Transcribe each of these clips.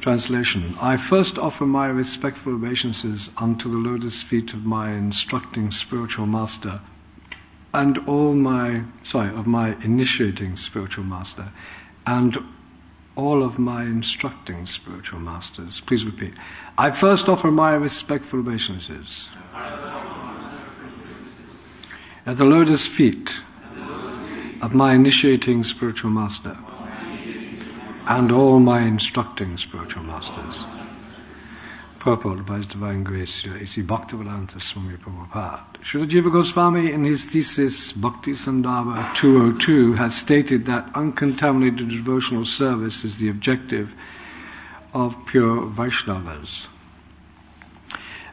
Translation. I first offer my respectful obeisances unto the lotus feet of my instructing spiritual master and of my initiating spiritual master and all of my instructing spiritual masters. Please repeat. I first offer my respectful obeisances at the lotus feet of my initiating spiritual master and all my instructing spiritual masters. Purport by His Divine Grace, A.C. Bhaktivedanta Swami Prabhupada. Srila Jiva Goswami, in his thesis Bhakti Sandarbha 202, has stated that uncontaminated devotional service is the objective of pure Vaishnavas,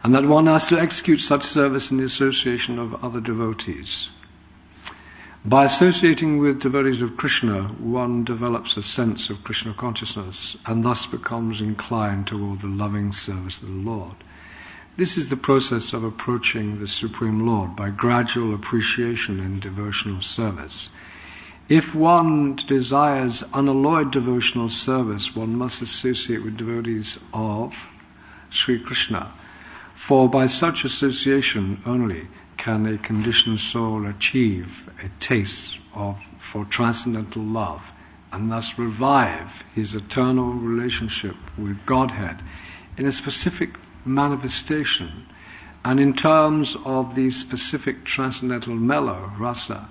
and that one has to execute such service in the association of other devotees. By associating with devotees of Krishna, one develops a sense of Krishna consciousness and thus becomes inclined toward the loving service of the Lord. This is the process of approaching the Supreme Lord by gradual appreciation in devotional service. If one desires unalloyed devotional service, one must associate with devotees of Sri Krishna, for by such association only can a conditioned soul achieve a taste for transcendental love and thus revive his eternal relationship with Godhead in a specific manifestation and in terms of the specific transcendental mellow rasa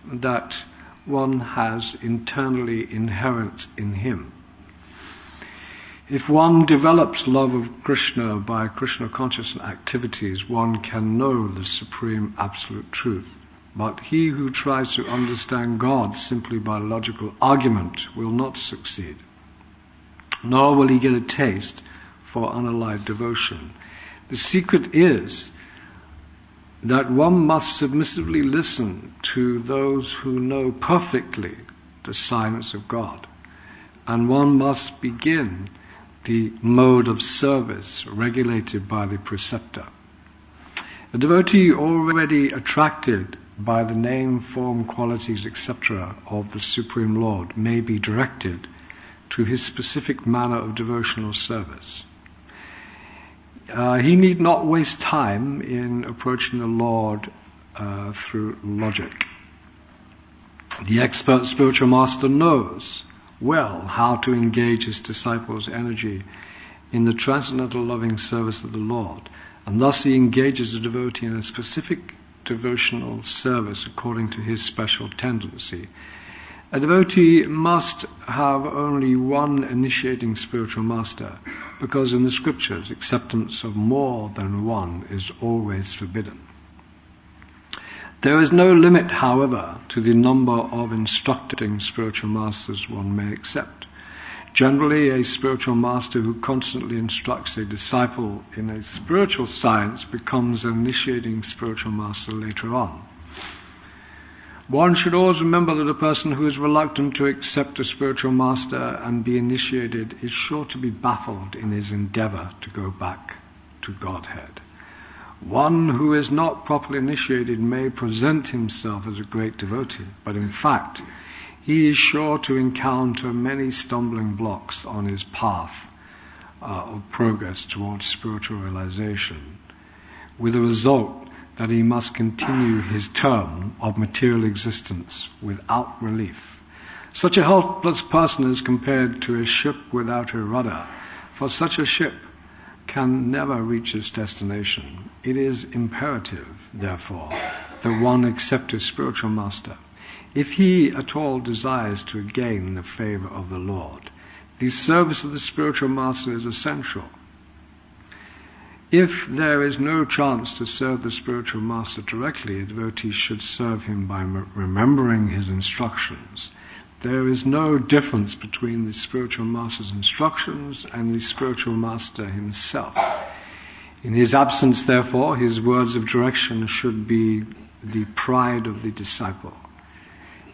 that one has internally inherent in him. If one develops love of Krishna by Krishna conscious activities, one can know the supreme absolute truth. But he who tries to understand God simply by logical argument will not succeed, nor will he get a taste for unallied devotion. The secret is that one must submissively listen to those who know perfectly the silence of God, and one must begin the mode of service regulated by the preceptor. A devotee already attracted by the name, form, qualities, etc. of the Supreme Lord may be directed to his specific manner of devotional service. He need not waste time in approaching the Lord through logic. The expert spiritual master knows well how to engage his disciples' energy in the transcendental loving service of the Lord, and thus he engages the devotee in a specific devotional service according to his special tendency. A devotee must have only one initiating spiritual master, because in the scriptures acceptance of more than one is always forbidden. There is no limit, however, to the number of instructing spiritual masters one may accept. Generally, a spiritual master who constantly instructs a disciple in a spiritual science becomes an initiating spiritual master later on. One should always remember that a person who is reluctant to accept a spiritual master and be initiated is sure to be baffled in his endeavor to go back to Godhead. One who is not properly initiated may present himself as a great devotee, but in fact, he is sure to encounter many stumbling blocks on his path of progress towards spiritual realization, with the result that he must continue his term of material existence without relief. Such a helpless person is compared to a ship without a rudder, for such a ship can never reach its destination. It is imperative, therefore, that one accept a spiritual master, if he at all desires to gain the favor of the Lord. The service of the spiritual master is essential. If there is no chance to serve the spiritual master directly, a devotee should serve him by remembering his instructions. There is no difference between the spiritual master's instructions and the spiritual master himself. In his absence, therefore, his words of direction should be the pride of the disciple.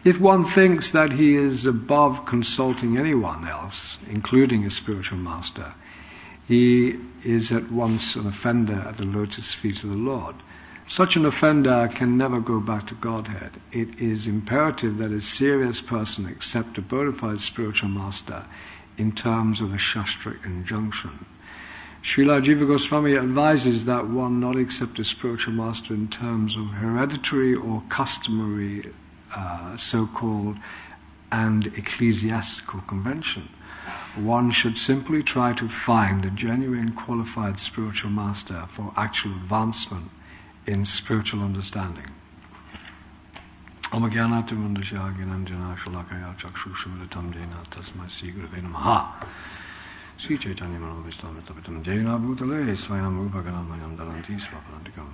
If one thinks that he is above consulting anyone else, including a spiritual master, he is at once an offender at the lotus feet of the Lord. Such an offender can never go back to Godhead. It is imperative that a serious person accept a bona fide spiritual master in terms of a shastric injunction. Srila Jiva Goswami advises that one not accept a spiritual master in terms of hereditary or customary so-called and ecclesiastical convention. One should simply try to find a genuine qualified spiritual master for actual advancement in spiritual understanding. Om Gyanati Mundasya Gyananjana Shalakaya Chakshushamritam Jena Tasmai Sri Gurave Namaha Sri Chaitanya Manobhistamitam Jena Bhutale Swayam Upaganamayam Daranti Swaparantikam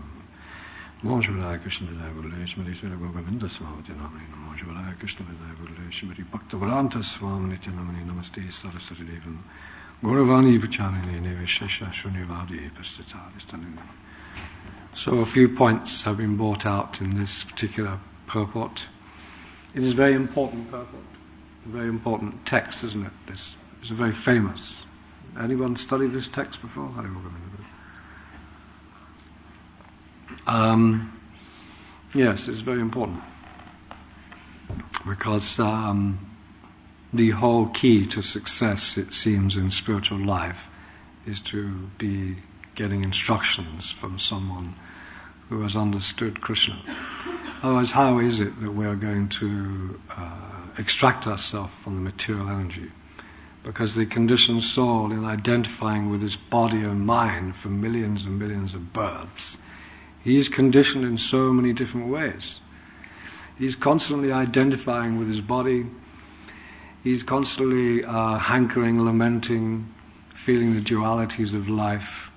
Namo Shivaya Krishna Vidaya Gurule Shmati Sri Govinda Swami Namani Namo Shivaya Krishna Vidaya Gurule Shmati Bhakta Varanta Swami Nityanamani Namaste Saraswati Devam Gauravani Pachanini Neveshesha Shunyavadi Pastita Vistanini. So a few points have been brought out in this particular purport. It is a very important purport, a very important text, isn't it? It's very famous. Anyone studied this text before? Yes, it's very important because the whole key to success, it seems, in spiritual life is to be getting instructions from someone who has understood Krishna. Otherwise, how is it that we are going to extract ourselves from the material energy? Because the conditioned soul, in identifying with his body and mind for millions and millions of births, he is conditioned in so many different ways. He's constantly identifying with his body. He's constantly hankering, lamenting, feeling the dualities of life.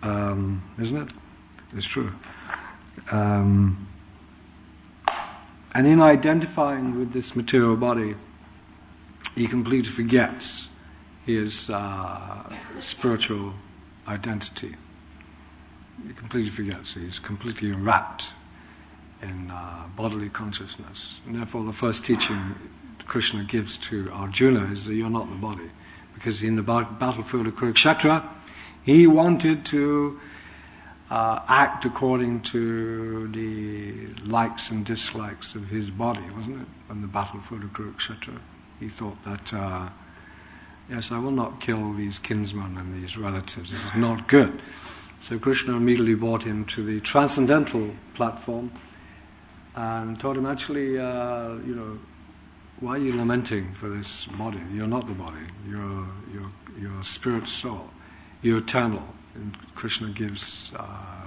Isn't it? It's true. And in identifying with this material body, he completely forgets his spiritual identity. He completely forgets. He's completely wrapped in bodily consciousness. And therefore the first teaching Krishna gives to Arjuna is that you're not the body. Because in the battlefield of Kurukshetra, he wanted to act according to the likes and dislikes of his body, wasn't it? On the battlefield of Kurukshetra, he thought that, yes, I will not kill these kinsmen and these relatives. This is not good. So Krishna immediately brought him to the transcendental platform and told him, actually, why are you lamenting for this body? You're not the body. You're spirit soul. You're eternal. And Krishna gives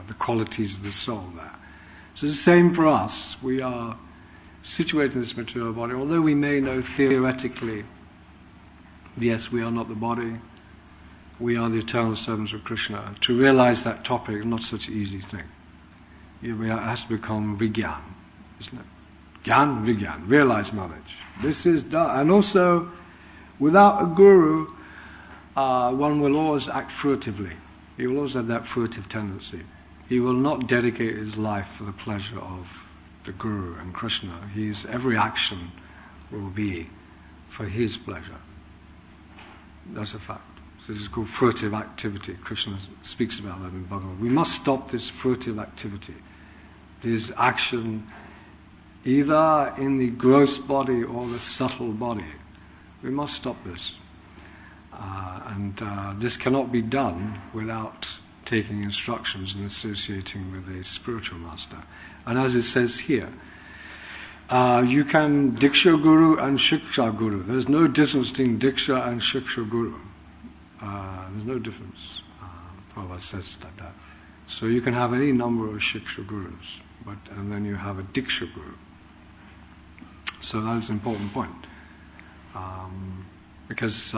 the qualities of the soul there. So it's the same for us. We are situated in this material body. Although we may know theoretically, yes, we are not the body, we are the eternal servants of Krishna. To realize that topic is not such an easy thing. It has to become vigyan, isn't it? Gyan, vigyan, realize knowledge. This is done. And also, without a guru, one will always act furtively. He will always have that furtive tendency. He will not dedicate his life for the pleasure of the Guru and Krishna. Every action will be for his pleasure. That's a fact. So this is called furtive activity. Krishna speaks about that in Bhagavad. We must stop this furtive activity. This action either in the gross body or the subtle body. We must stop this. And this cannot be done without taking instructions and associating with a spiritual master. And as it says here, you can Diksha Guru and Shiksha Guru. There's no difference between Diksha and Shiksha Guru. There's no difference. Prabhupada says like that. So you can have any number of Shiksha Gurus, and then you have a Diksha Guru. So that is an important point. Because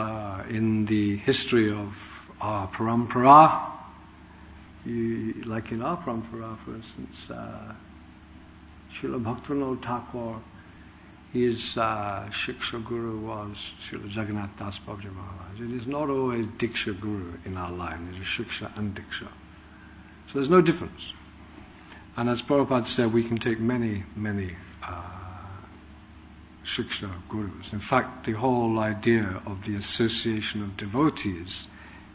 in the history of our parampara, like in our parampara, for instance, Srila Bhaktivinoda Thakur, his Shiksha Guru was Srila Jagannath Das Babaji Maharaj. It is not always Diksha Guru in our line, it is Shiksha and Diksha. So there's no difference. And as Prabhupada said, we can take many, many Shiksha Gurus. In fact, the whole idea of the association of devotees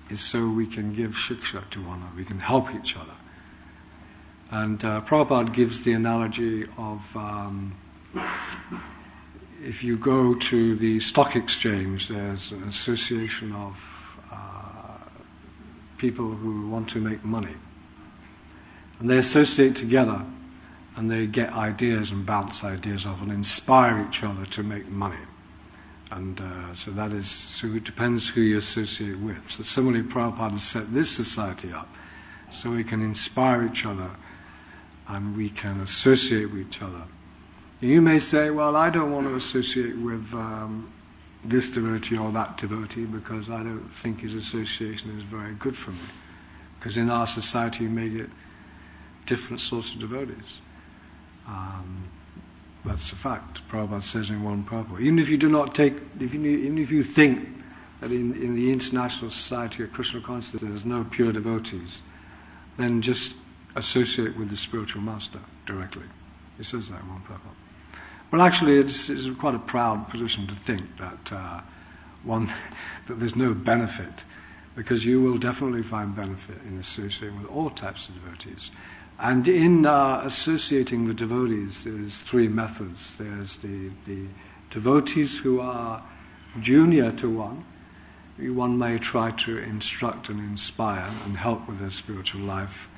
is so we can give Shiksha to one another, we can help each other. And Prabhupada gives the analogy of, if you go to the stock exchange, there's an association of people who want to make money. And they associate together and they get ideas and bounce ideas off and inspire each other to make money. And so it depends who you associate with. So similarly, Prabhupada has set this society up so we can inspire each other and we can associate with each other. You may say, well, I don't want to associate with this devotee or that devotee because I don't think his association is very good for me. Because in our society we may get different sorts of devotees. That's a fact. Prabhupada says in one purport. Even if you do not take, even if you think that in the International Society of Krishna Consciousness there's no pure devotees, then just associate with the spiritual master directly. He says that in one purport. Well, actually, it's quite a proud position to think that that there's no benefit, because you will definitely find benefit in associating with all types of devotees. And in associating with devotees, there's three methods. There's the devotees who are junior to one. One may try to instruct and inspire and help with their spiritual life.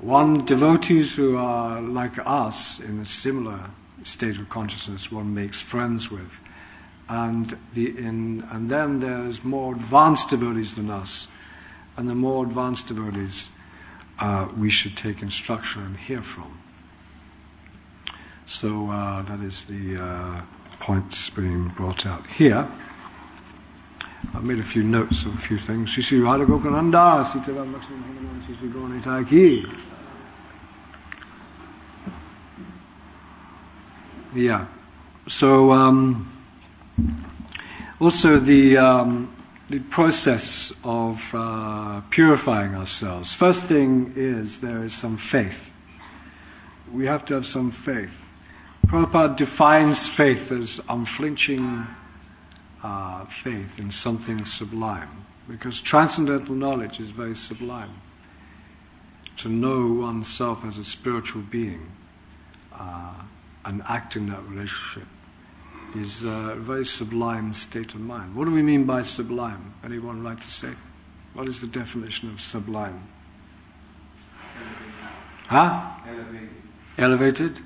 One, devotees who are like us in a similar state of consciousness, one makes friends with. And then there's more advanced devotees than us. And the more advanced devotees we should take instruction and hear from. So that is the points being brought out here. I've made a few notes of a few things. Shri Radha Gokunanda, Sita Lakshmi Hanuman, Shri Gauranitai Ki. Yeah. So also the process of purifying ourselves. First thing is there is some faith. We have to have some faith. Prabhupada defines faith as unflinching faith in something sublime, because transcendental knowledge is very sublime. To know oneself as a spiritual being and act in that relationship is a very sublime state of mind. What do we mean by sublime? Anyone like to say? What is the definition of sublime? Huh? Elevated. Elevated?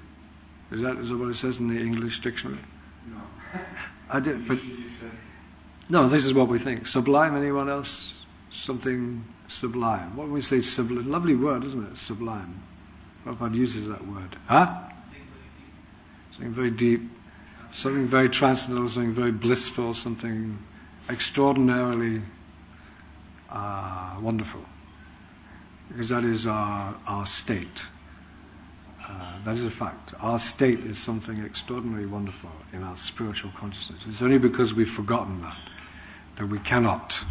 Is that what it says in the English dictionary? No. I did, but no, this is what we think. Sublime, anyone else? Something sublime. What do we say sublime? Lovely word, isn't it? Sublime. Prabhupada uses that word. Huh? Something very deep. Something very transcendental, something very blissful, something extraordinarily wonderful. Because that is our state. That is a fact. Our state is something extraordinarily wonderful in our spiritual consciousness. It's only because we've forgotten that we cannot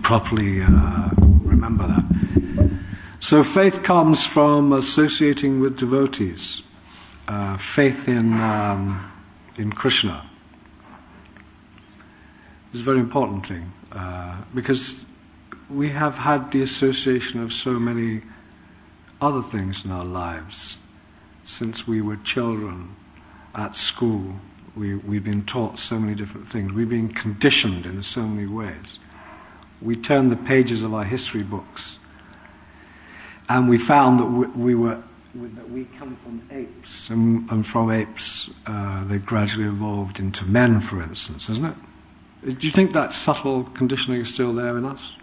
properly remember that. So faith comes from associating with devotees. Faith in Krishna is a very important thing, because we have had the association of so many other things in our lives. Since we were children at school, we've been taught so many different things. We've been conditioned in so many ways. We turned the pages of our history books and we found that we come from apes, and from apes they gradually evolved into men, for instance, isn't it? Do you think that subtle conditioning is still there in us?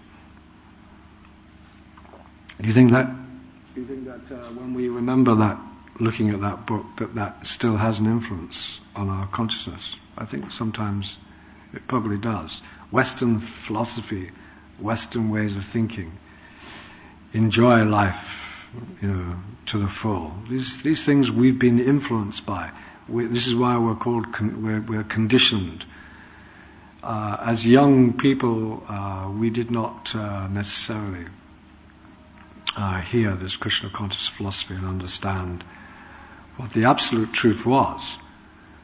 Do you think that when we remember that, looking at that book, that still has an influence on our consciousness? I think sometimes it probably does. Western philosophy, Western ways of thinking, enjoy life, to the full. These things we've been influenced by. This is why we're called we're conditioned. As young people, we did not necessarily hear this Krishna conscious philosophy and understand what the absolute truth was.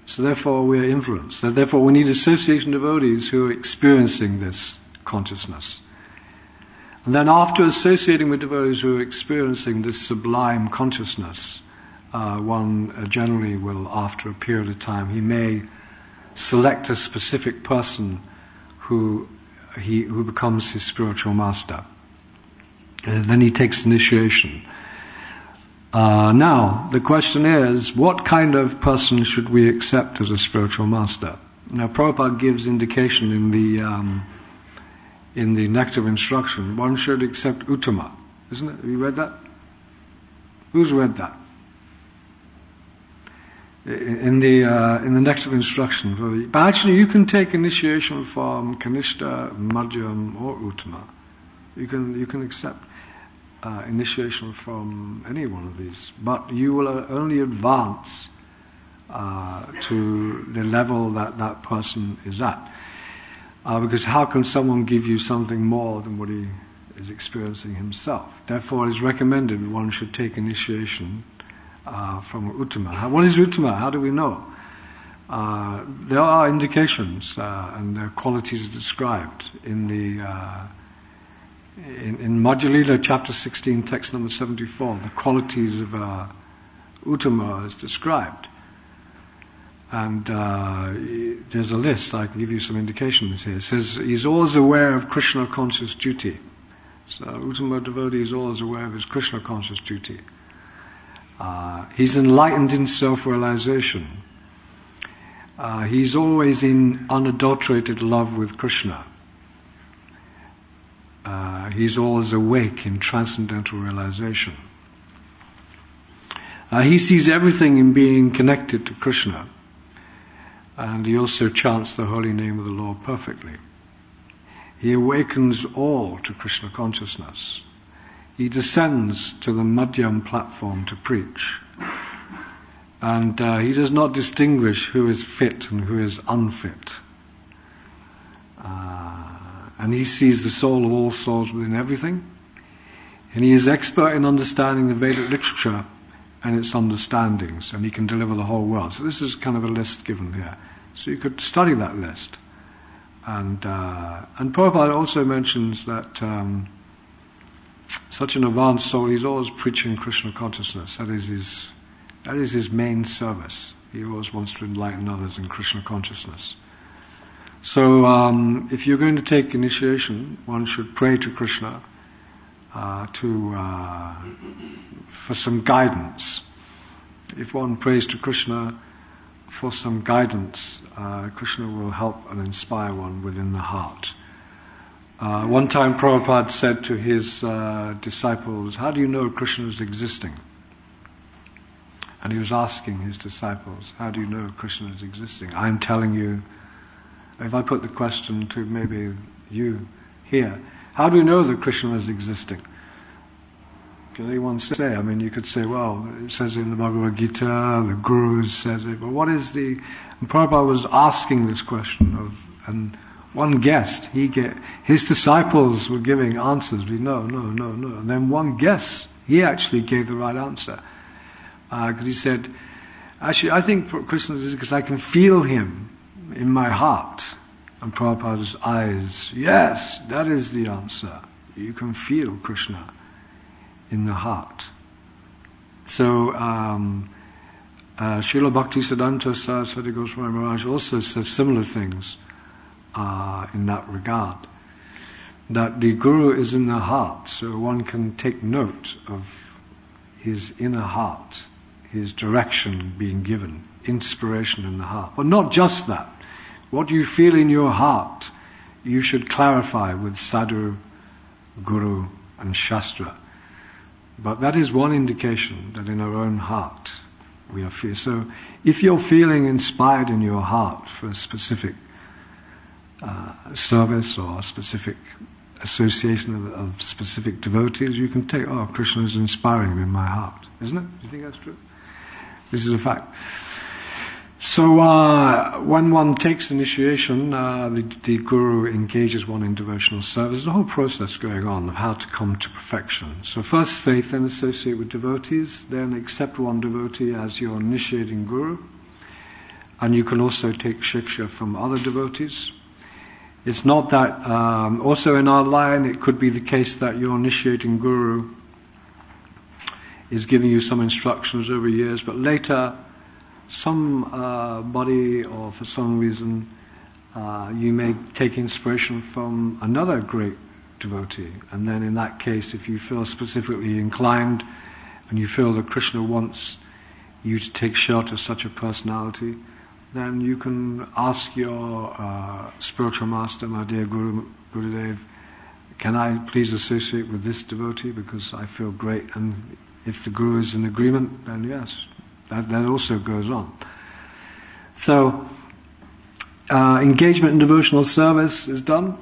So therefore we're influenced. So therefore we need association devotees who are experiencing this consciousness. And then after associating with devotees who are experiencing this sublime consciousness, one generally will, after a period of time, he may select a specific person who becomes his spiritual master. And then he takes initiation. Now, the question is, what kind of person should we accept as a spiritual master? Now, Prabhupada gives indication in the Nectar of Instruction. One should accept Uttama, isn't it? Have you read that? Who's read that? In the Nectar of Instruction. But actually, you can take initiation from Kanishta, Madhyam, or Uttama. You can accept initiation from any one of these, but you will only advance to the level that person is at. Because how can someone give you something more than what he is experiencing himself? Therefore, it is recommended one should take initiation from Uttama. What is Uttama? How do we know? There are indications, and their qualities are described in the in Madhya Lila, chapter 16, text number 74. The qualities of Uttama is described. And there's a list. I can give you some indications here. It says he's always aware of Krishna conscious duty. So Uttama devotee is always aware of his Krishna conscious duty. He's enlightened in self-realization. He's always in unadulterated love with Krishna. He's always awake in transcendental realization. He sees everything in being connected to Krishna. And he also chants the holy name of the Lord perfectly. He awakens all to Krishna consciousness. He descends to the Madhyam platform to preach. And he does not distinguish who is fit and who is unfit. And he sees the soul of all souls within everything. And he is expert in understanding the Vedic literature and its understandings, and he can deliver the whole world. So this is kind of a list given here. So you could study that list. And Prabhupada also mentions that such an advanced soul, he's always preaching Krishna consciousness. That is his main service. He always wants to enlighten others in Krishna consciousness. So if you're going to take initiation, one should pray to Krishna for some guidance. If one prays to Krishna for some guidance, Krishna will help and inspire one within the heart. One time Prabhupada said to his disciples, how do you know Krishna is existing? And he was asking his disciples, how do you know Krishna is existing? I'm telling you. If I put the question to maybe you here, how do you know that Krishna is existing? Can anyone say? I mean, you could say, well, it says in the Bhagavad Gita, the Guru says it, but what is the... And Prabhupada was asking this question and one guessed, his disciples were giving answers, no. And then one guessed, he actually gave the right answer. Because he said, actually, I think Krishna is because I can feel him in my heart. And Prabhupada's eyes, yes, that is the answer. You can feel Krishna in the heart. So, Srila Bhaktisiddhanta Saraswati Goswami Maharaj also says similar things in that regard. That the Guru is in the heart, so one can take note of his inner heart, his direction being given, inspiration in the heart. But not just that. What you feel in your heart, you should clarify with Sadhu, Guru and Shastra. But that is one indication that in our own heart we are feeling. So if you're feeling inspired in your heart for a specific service or a specific association of specific devotees, you can take, Krishna is inspiring me in my heart. Isn't it? Do you think that's true? This is a fact. So when one takes initiation, the Guru engages one in devotional service. There's a whole process going on of how to come to perfection. So first faith, then associate with devotees, then accept one devotee as your initiating Guru. And you can also take shiksha from other devotees. It's not that, also in our line, it could be the case that your initiating Guru is giving you some instructions over years, but later somebody or for some reason you may take inspiration from another great devotee, and then in that case, if you feel specifically inclined and you feel that Krishna wants you to take shelter of such a personality, then you can ask your spiritual master, my dear Gurudev, can I please associate with this devotee because I feel great? And if the Guru is in agreement, then yes, that also goes on. So, engagement in devotional service is done.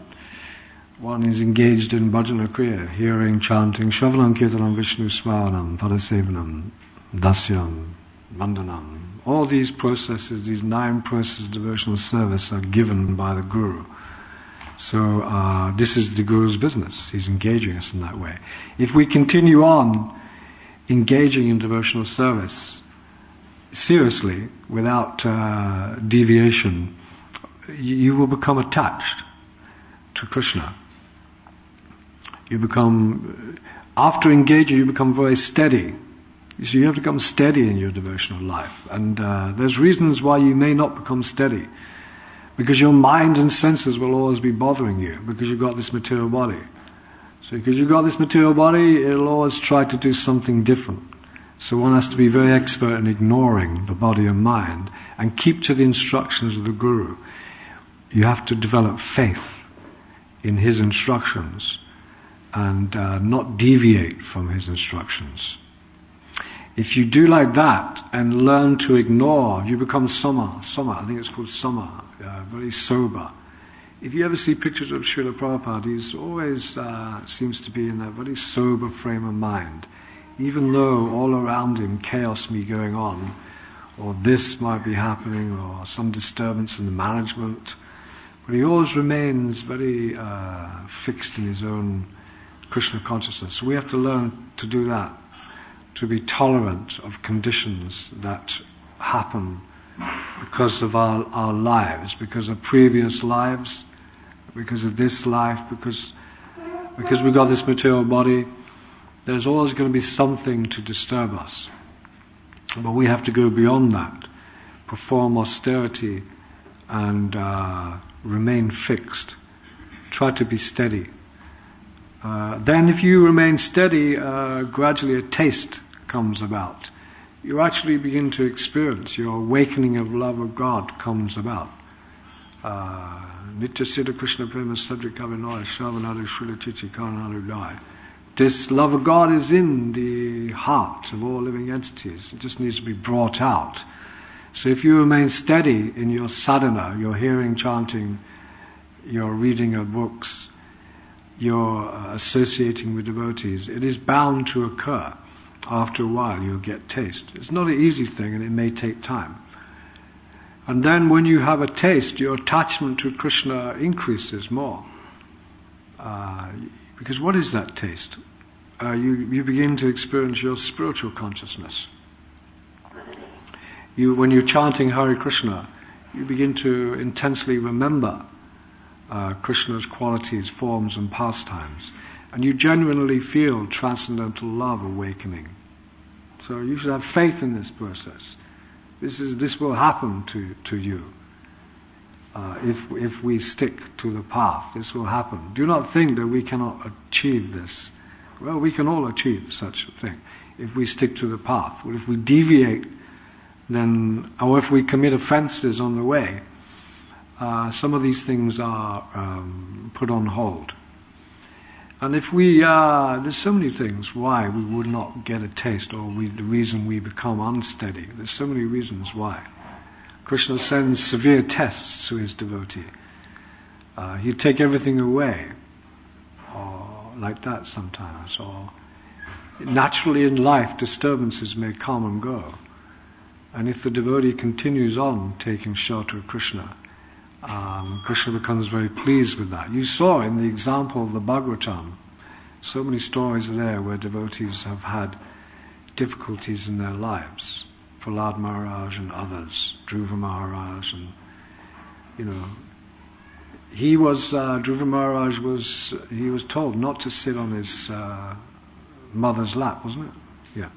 One is engaged in bhajana kriya, hearing, chanting, shravanam, kirtanam, Vishnu smaranam, padasevanam, dasyam, vandanam. All these processes, these 9 processes of devotional service are given by the Guru. So this is the Guru's business. He's engaging us in that way. If we continue on engaging in devotional service seriously, without deviation, you will become attached to Krishna. You become, after engaging, you become very steady. So you have to become steady in your devotional life. And there's reasons why you may not become steady. Because your mind and senses will always be bothering you, because you've got this material body. So because you've got this material body, it'll always try to do something different. So one has to be very expert in ignoring the body and mind and keep to the instructions of the Guru. You have to develop faith in his instructions and not deviate from his instructions. If you do like that and learn to ignore, you become sama, I think it's called sama, very sober. If you ever see pictures of Srila Prabhupada, he's always seems to be in that very sober frame of mind. Even though all around him chaos may be going on, or this might be happening, or some disturbance in the management, but he always remains very fixed in his own Krishna consciousness. So we have to learn to do that, to be tolerant of conditions that happen because of our lives, because of previous lives, because of this life, because we got this material body. There's always going to be something to disturb us. But we have to go beyond that, perform austerity and remain fixed. Try to be steady. Then if you remain steady, gradually a taste comes about. You actually begin to experience, your awakening of love of God comes about. Nitya Siddha Krishna Prema Sadri Kavinoy Shavanadu Shrila Chichi Karanadu Dai. This love of God is in the heart of all living entities. It just needs to be brought out. So if you remain steady in your sadhana, your hearing, chanting, your reading of books, your associating with devotees, it is bound to occur. After a while you'll get taste. It's not an easy thing and it may take time. And then when you have a taste, your attachment to Krishna increases more. Because what is that taste? You begin to experience your spiritual consciousness. When you're chanting Hare Krishna, you begin to intensely remember Krishna's qualities, forms and pastimes. And you genuinely feel transcendental love awakening. So you should have faith in this process. This will happen to you. If we stick to the path, this will happen. Do not think that we cannot achieve this. Well, we can all achieve such a thing if we stick to the path. But if we deviate, then, or if we commit offenses on the way, some of these things are put on hold. And if there's so many things why we would not get a taste, or the reason we become unsteady. There's so many reasons why. Krishna sends severe tests to his devotee. He'd take everything away, or like that sometimes. Or naturally in life, disturbances may come and go. And if the devotee continues on taking shelter of Krishna, Krishna becomes very pleased with that. You saw in the example of the Bhagavatam, so many stories are there where devotees have had difficulties in their lives. Prahlad Maharaj and others, Dhruva Maharaj, and Dhruva Maharaj was told not to sit on his mother's lap, wasn't it? Yeah.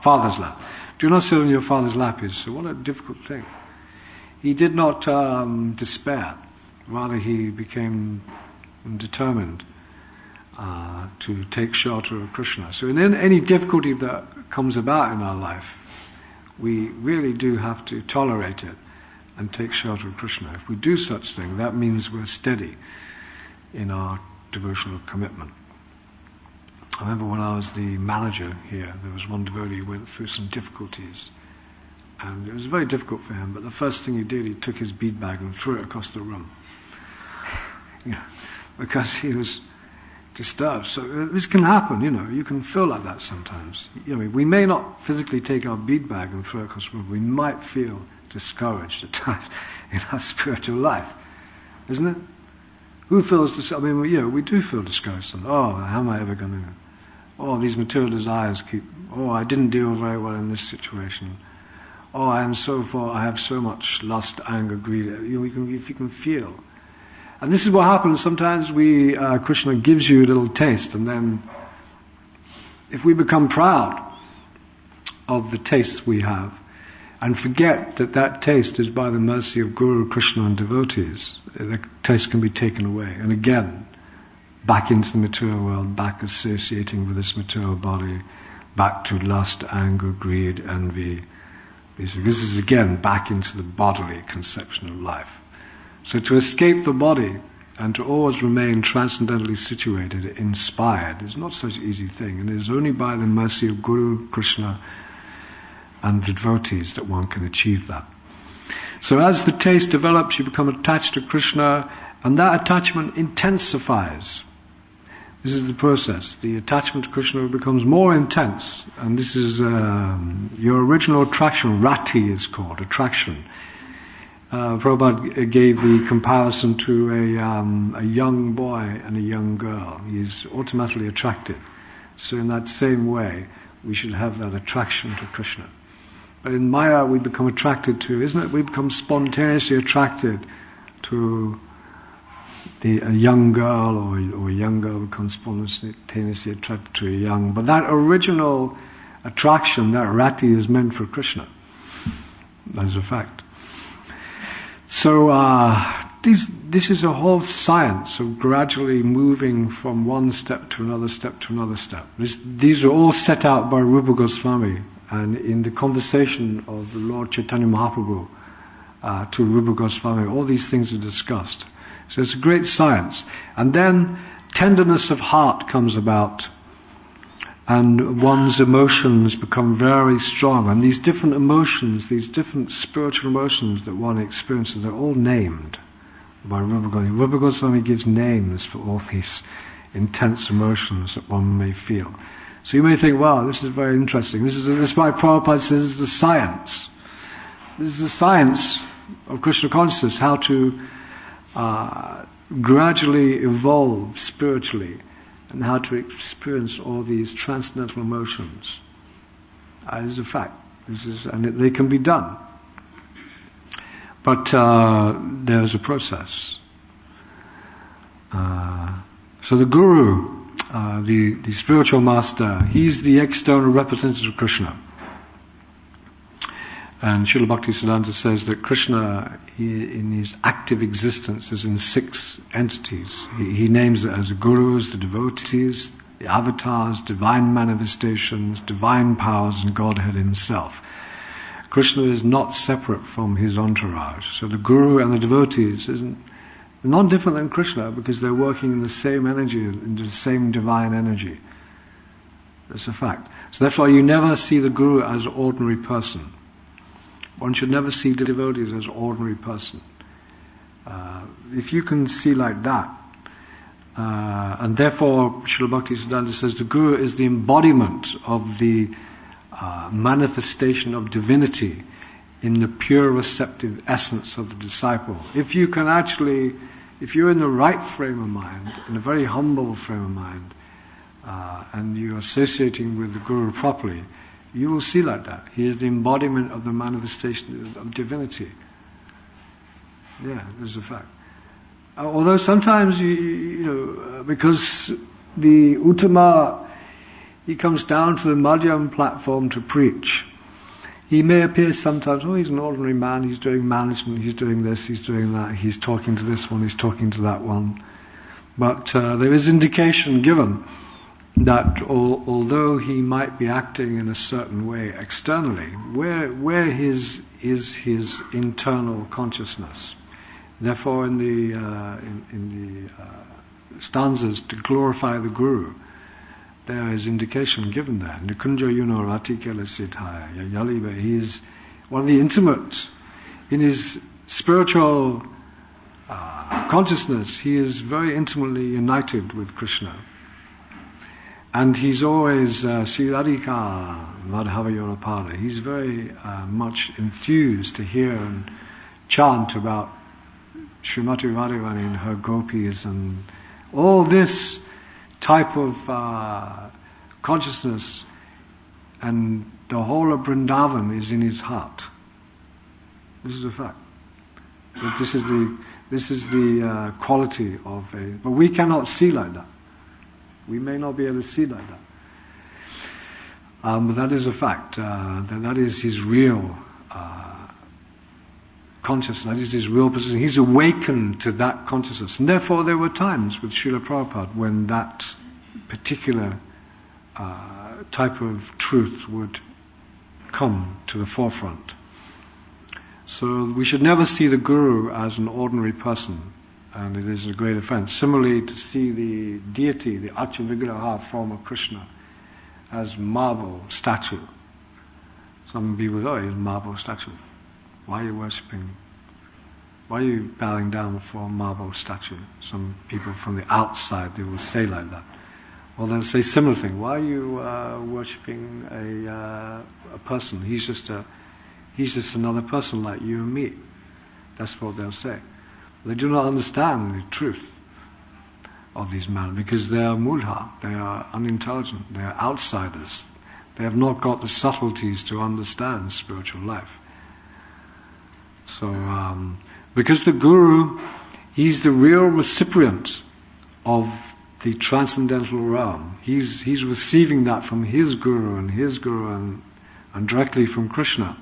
father's lap. Do not sit on your father's lap is, what a difficult thing. He did not despair. Rather, he became determined to take shelter of Krishna. So in any difficulty that comes about in our life, we really do have to tolerate it and take shelter of Krishna. If we do such thing, that means we're steady in our devotional commitment. I remember when I was the manager here, there was one devotee who went through some difficulties. And it was very difficult for him, but the first thing he did, he took his bead bag and threw it across the room. Because he was disturbed. So this can happen, you can feel like that sometimes. We may not physically take our bead bag and throw it across the room, we might feel discouraged at times in our spiritual life. Isn't it? Who feels discouraged? We do feel discouraged. Oh, how am I ever going to... Oh, these material desires keep... Oh, I didn't deal very well in this situation. Oh, I have so much lust, anger, greed. If you can feel. And this is what happens. Sometimes Krishna gives you a little taste, and then if we become proud of the taste we have, and forget that taste is by the mercy of Guru, Krishna and devotees, the taste can be taken away. And again, back into the material world, back associating with this material body, back to lust, anger, greed, envy. This is again back into the bodily conception of life. So to escape the body and to always remain transcendently situated, inspired, is not such an easy thing. And it is only by the mercy of Guru, Krishna and the devotees that one can achieve that. So as the taste develops, you become attached to Krishna, and that attachment intensifies. This is the process. The attachment to Krishna becomes more intense, and this is your original attraction. Rati is called attraction. Prabhupada gave the comparison to a young boy and a young girl. He is automatically attracted. So in that same way, we should have that attraction to Krishna. But in Maya, we become attracted to, isn't it? We become spontaneously attracted to a young girl, or a young girl becomes spontaneously attracted to a young. But that original attraction, that rati, is meant for Krishna. That is a fact. So this is a whole science of gradually moving from one step to another step to another step. These are all set out by Rupa Goswami, and in the conversation of the Lord Chaitanya Mahaprabhu to Rupa Goswami, all these things are discussed. So it's a great science. And then tenderness of heart comes about, and one's emotions become very strong. And these different emotions, these different spiritual emotions that one experiences, they're all named by Rupa Goswami. Rupa Goswami gives names for all these intense emotions that one may feel. So you may think, wow, this is very interesting. This is why Prabhupada says this is the science. This is the science of Krishna consciousness, how to gradually evolve spiritually, and how to experience all these transcendental emotions. This is a fact. And they can be done. But there's a process. So the Guru, the spiritual master, he's the external representative of Krishna. And Srila Bhaktisiddhanta says that Krishna, in his active existence, is in 6 entities. He names it as the gurus, the devotees, the avatars, divine manifestations, divine powers, and Godhead himself. Krishna is not separate from his entourage. So the guru and the devotees isn't not different than Krishna, because they're working in the same energy, in the same divine energy. That's a fact. So therefore you never see the guru as an ordinary person. One should never see the devotees as an ordinary person. If you can see like that, and therefore Srila Bhaktisiddhanta says the Guru is the embodiment of the manifestation of divinity in the pure receptive essence of the disciple. If you can actually, if you're in the right frame of mind, in a very humble frame of mind, and you're associating with the Guru properly, you will see like that. He is the embodiment of the manifestation of divinity. Yeah, this is a fact. Although sometimes, because the Uttama He comes down to the Madhyam platform to preach. He may appear sometimes, he's an ordinary man, he's doing management, he's doing this, he's doing that, he's talking to this one, he's talking to that one. But there is indication given that although he might be acting in a certain way externally, where is his internal consciousness? Therefore, in the stanzas to glorify the Guru, there is indication given there. Nikunja Yuno Ratikela Siddhaya Yaliba. He is one of the intimates. In his spiritual consciousness, he is very intimately united with Krishna. And he's always Sri Radhika Madhava Yorapada. He's very much enthused to hear and chant about Srimati Radharani and her gopis, and all this type of consciousness, and the whole of Vrindavan is in his heart. This is a fact. But this is the quality of a. But we cannot see like that. We may not be able to see like that. But that is a fact. That is his real consciousness. That is his real position. He's awakened to that consciousness. And therefore there were times with Srila Prabhupada when that particular type of truth would come to the forefront. So we should never see the Guru as an ordinary person, and it is a great offense. Similarly, to see the deity, the Archa Vigraha form of Krishna, as marble statue. Some people say, he's a marble statue. Why are you worshipping? Why are you bowing down before a marble statue? Some people from the outside, they will say like that. Or they'll say similar thing. Why are you worshipping a person? He's just another person like you and me. That's what they'll say. They do not understand the truth of these men because they are mudha, they are unintelligent, they are outsiders. They have not got the subtleties to understand spiritual life. So, because the Guru, he's the real recipient of the transcendental realm. He's receiving that from his Guru and directly from Krishna.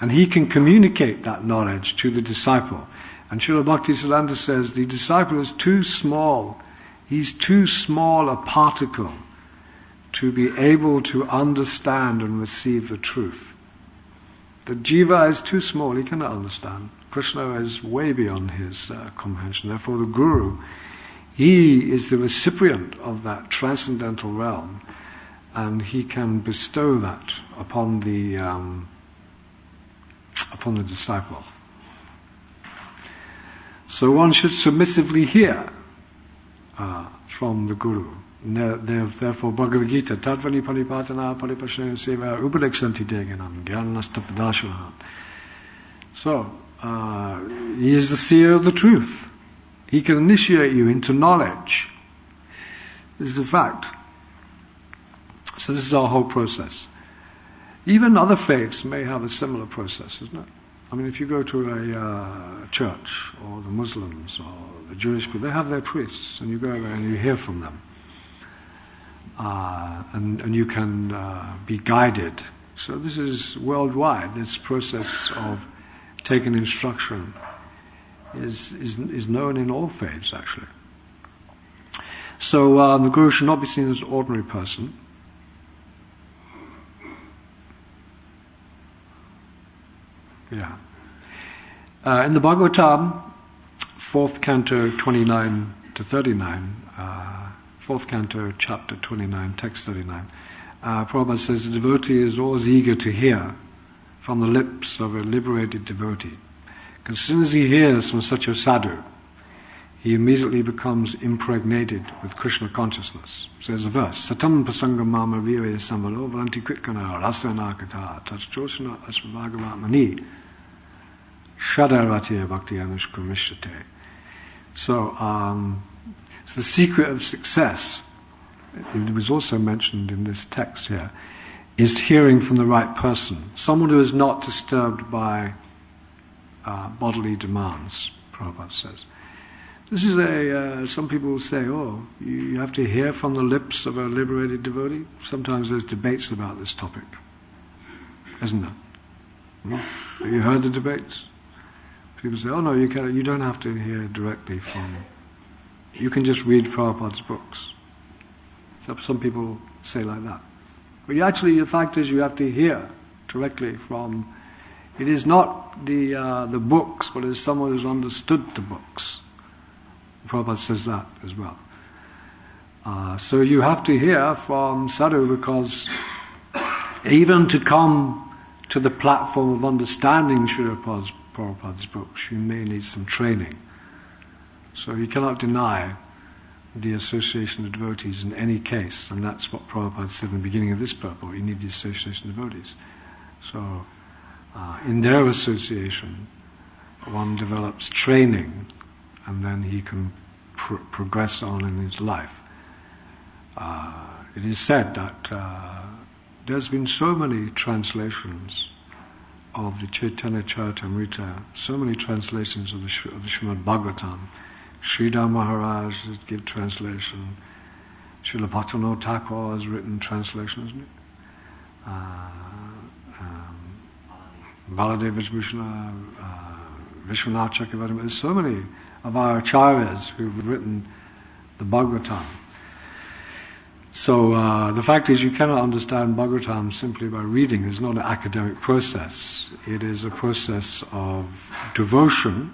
And he can communicate that knowledge to the disciple. And Srila Bhaktisiddhanta says the disciple is too small. He's too small a particle to be able to understand and receive the truth. The jiva is too small, he cannot understand. Krishna is way beyond his comprehension. Therefore the Guru, he is the recipient of that transcendental realm, and he can bestow that upon the disciple. So one should submissively hear from the Guru. Therefore, Bhagavad Gita, Tatvani Paripatana Paripashnaya Seva Upalekshanti Deganam Gyanastapadasanam. So, he is the seer of the truth. He can initiate you into knowledge. This is a fact. So this is our whole process. Even other faiths may have a similar process, isn't it? I mean, if you go to a church, or the Muslims, or the Jewish people, they have their priests, and you go there and you hear from them. And you can be guided. So this is worldwide. This process of taking instruction is known in all faiths, actually. So the Guru should not be seen as an ordinary person. Yeah. In the Bhagavatam, 4th canto 29 to 39, 4th canto, chapter 29, text 39, Prabhupada says the devotee is always eager to hear from the lips of a liberated devotee. Because as soon as he hears from such a sadhu, he immediately becomes impregnated with Krishna consciousness. So there's a verse, Satam pasangam mama vire samvalo valanti kritkana rasana kata tachchoshana asvabhagavatmani shadaratya bhakti anushkamishate. So, it's the secret of success, it was also mentioned in this text here, is hearing from the right person. Someone who is not disturbed by bodily demands, Prabhupada says. This is some people will say, oh, you have to hear from the lips of a liberated devotee. Sometimes there's debates about this topic, isn't there? Have you heard the debates? People say, oh no, you don't have to hear directly from, you can just read Prabhupada's books. So some people say like that. But the fact is you have to hear directly from, it is not the books, but it's someone who's understood the books. Prabhupada says that as well. So you have to hear from sadhu, because even to come to the platform of understanding Srila Prabhupada's books, you may need some training. So you cannot deny the association of devotees in any case, and that's what Prabhupada said in the beginning of this purport, you need the association of devotees. So in their association, one develops training, and then he can progress on in his life. It is said that there's been so many translations of the Chaitanya Charitamrita, so many translations of the Srimad Bhagavatam. Sridhar Maharaj give translation. Srila Bhaktivinoda Thakur has written translation, isn't it? Baladev Vishnu, Vishwanath Chakravarti. There's so many of our acharyas who've written the Bhagavatam. So the fact is you cannot understand Bhagavatam simply by reading. It's not an academic process. It is a process of devotion,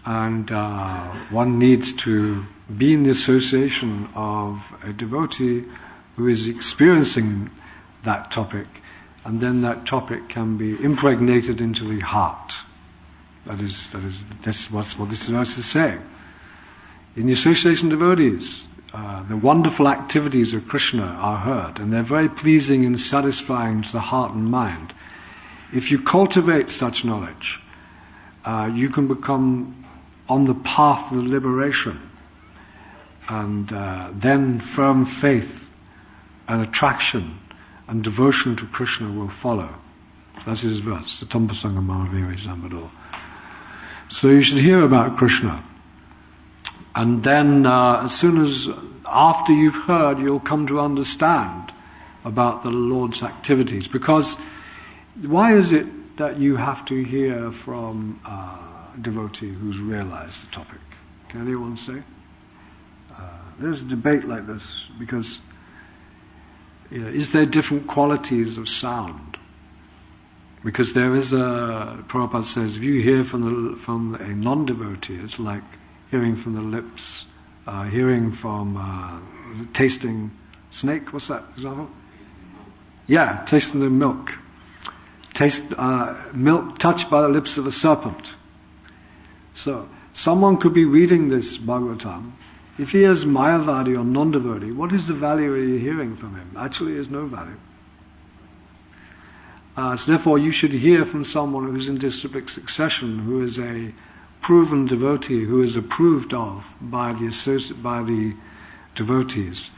and one needs to be in the association of a devotee who is experiencing that topic, and then that topic can be impregnated into the heart. That's what this verse is saying. In the association of devotees, the wonderful activities of Krishna are heard, and they're very pleasing and satisfying to the heart and mind. If you cultivate such knowledge, you can become on the path of liberation, and then firm faith and attraction and devotion to Krishna will follow. That's his verse. Satampasanga Mahaviri Sambhado. So you should hear about Krishna. And then after you've heard, you'll come to understand about the Lord's activities. Because why is it that you have to hear from a devotee who's realized the topic? Can anyone say? There's a debate like this because is there different qualities of sound? Because there is Prabhupada says, if you hear from a non-devotee, it's like hearing from the lips, hearing from tasting snake. What's that example? Yeah, tasting the milk. Taste milk touched by the lips of a serpent. So someone could be reading this Bhagavatam. If he is Mayavadi or non-devotee, what is the value of you hearing from him? Actually, there's no value. So therefore, you should hear from someone who's in disciplic succession, who is a proven devotee, who is approved of by the devotees.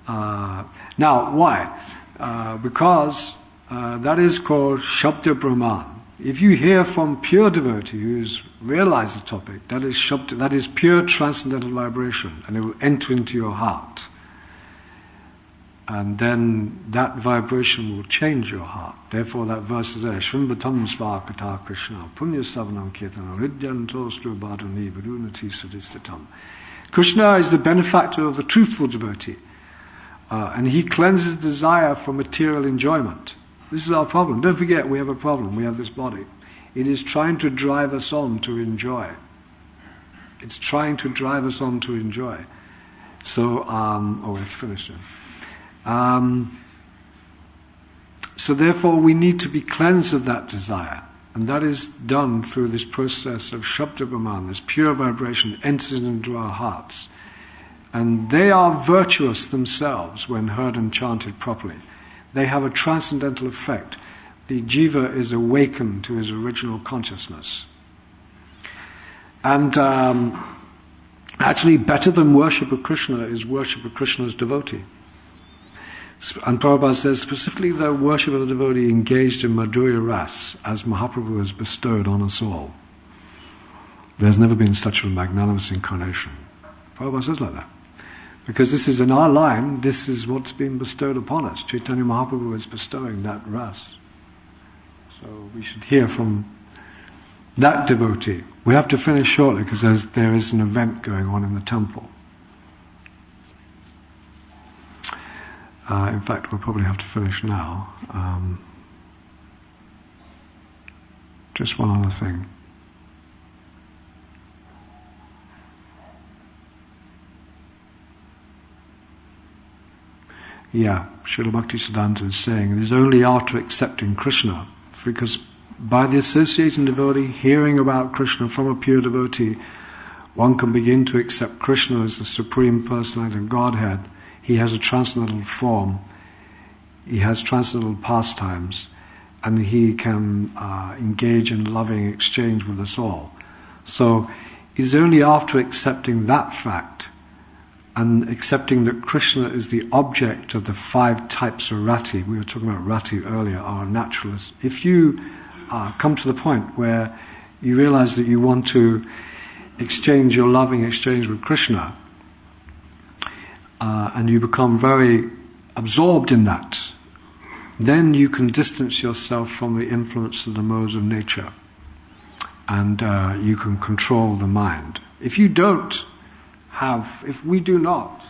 Now, why? Because that is called Shabda Brahman. If you hear from pure devotee who's realized the topic, that is Shabda, that is pure transcendental vibration, and it will enter into your heart. And then that vibration will change your heart. Therefore that verse is there, Shrimbatam Svakata Krishna, Punya Savanam Kirtana, Ridyanto Strubadani, Vidunati Sadistatam. Krishna is the benefactor of the truthful devotee, and he cleanses desire from material enjoyment. This is our problem. Don't forget, we have a problem. We have this body. It is trying to drive us on to enjoy. It's trying to drive us on to enjoy. So, we've finished it. So therefore we need to be cleansed of that desire, and that is done through this process of Shabda Brahman, this pure vibration enters into our hearts, and they are virtuous themselves when heard and chanted properly. They have a transcendental effect. The jiva is awakened to his original consciousness. And actually better than worship of Krishna is worship of Krishna's devotee. And Prabhupada says specifically the worship of the devotee engaged in Madhurya Ras, as Mahaprabhu has bestowed on us all. There's never been such a magnanimous incarnation. Prabhupada says like that. Because this is in our line, this is what's been bestowed upon us. Chaitanya Mahaprabhu is bestowing that ras. So we should hear from that devotee. We have to finish shortly because there is an event going on in the temple. In fact, we'll probably have to finish now. Just one other thing. Yeah, Srila Bhaktisiddhanta is saying it is only after accepting Krishna, because by the associating devotee, hearing about Krishna from a pure devotee, one can begin to accept Krishna as the Supreme Personality of Godhead. He has a transcendental form, he has transcendental pastimes, and he can engage in loving exchange with us all. So it is only after accepting that fact and accepting that Krishna is the object of the 5 types of rati. We were talking about rati earlier, our naturalists. If you come to the point where you realize that you want to exchange your loving exchange with Krishna, and you become very absorbed in that, then you can distance yourself from the influence of the modes of nature, and you can control the mind. If we do not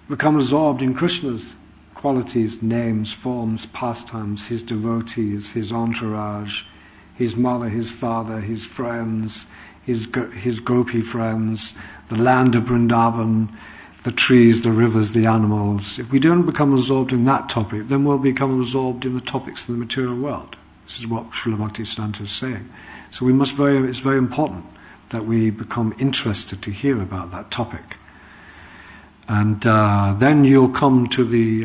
become absorbed in Krishna's qualities, names, forms, pastimes, his devotees, his entourage, his mother, his father, his friends, his gopi friends, the land of Vrindavan, the trees, the rivers, the animals. If we don't become absorbed in that topic, then we'll become absorbed in the topics of the material world. This is what Srila Bhaktisiddhanta is saying. So it's very important that we become interested to hear about that topic. And then you'll come to the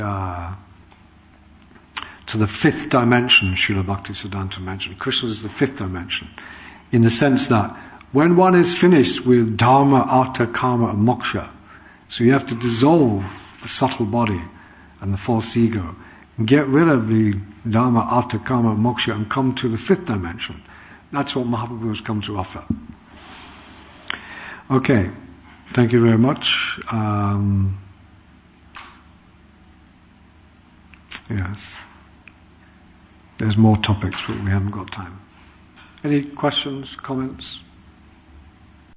5th dimension, Srila Bhaktisiddhanta mentioned. Krishna is the 5th dimension, in the sense that when one is finished with dharma, artha, karma, and moksha, so you have to dissolve the subtle body and the false ego, and get rid of the dharma, artha, karma, and moksha, and come to the 5th dimension. That's what Mahaprabhu has come to offer. Okay, thank you very much. Yes, there's more topics, but we haven't got time. Any questions, comments?